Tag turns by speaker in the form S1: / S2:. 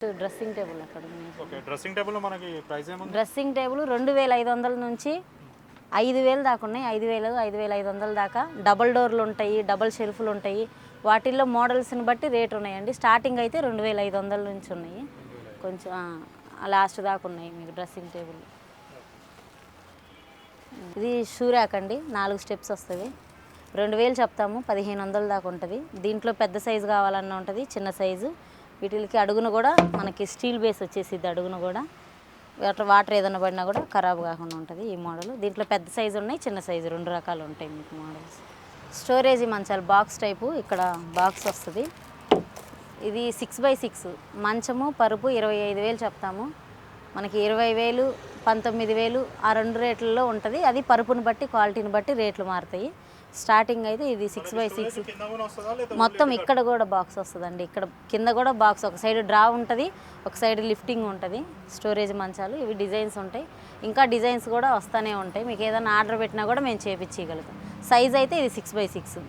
S1: Dressing table అక్కడ
S2: okay. Dressing టేబుల్‌లో మనకి ప్రైస్ ఏముంది?
S1: డ్రెస్సింగ్ టేబుల్ 2500 నుంచి 5000 దాకా ఉన్నాయి. 5000, 5500 దాకా డబుల్ డోర్లు ఉంటాయి, డబుల్ షెల్ఫ్లు ఉంటాయి. వాటిల్లో మోడల్స్ని బట్టి రేట్ ఉన్నాయండి. స్టార్టింగ్ అయితే 2500 నుంచి ఉన్నాయి. కొంచెం లాస్ట్ దాకా ఉన్నాయి మీకు డ్రెస్సింగ్ టేబుల్. ఇది షూ ర్యాక్ అండి, 4 స్టెప్స్ వస్తుంది. 2000 చెప్తాము, 1500 దాకా ఉంటుంది. దీంట్లో పెద్ద సైజు కావాలన్నా ఉంటుంది, చిన్న సైజు. వీటికి అడుగున కూడా మనకి స్టీల్ బేస్ వచ్చేసిద్ది. అడుగున కూడా వాటర్ ఏదైనా పడినా కూడా ఖరాబ్ కాకుండా ఉంటుంది ఈ మోడల్. దీంట్లో పెద్ద సైజు ఉన్నాయి, చిన్న సైజు 2 రకాలు ఉంటాయి మీకు మోడల్స్. స్టోరేజీ మంచాలు బాక్స్ టైపు, ఇక్కడ బాక్స్ వస్తుంది. ఇది 6x6 మంచము పరుపు 25000 చెప్తాము. మనకి 20000, 19000 ఆ 2 రేట్లలో ఉంటుంది. అది పరుపుని బట్టి క్వాలిటీని బట్టి రేట్లు మారుతాయి. స్టార్టింగ్ అయితే ఇది 6x6 మొత్తం. ఇక్కడ కూడా బాక్స్ వస్తుందండి. ఇక్కడ కింద కూడా బాక్స్, ఒక సైడ్ డ్రా ఉంటుంది, ఒక సైడ్ లిఫ్టింగ్ ఉంటుంది. స్టోరేజ్ మంచాలు ఇవి డిజైన్స్ ఉంటాయి. ఇంకా డిజైన్స్ కూడా వస్తూనే ఉంటాయి. మీకు ఏదైనా ఆర్డర్ పెట్టినా కూడా మేము చేపించగలుగుతాం. సైజ్ అయితే ఇది 6x6.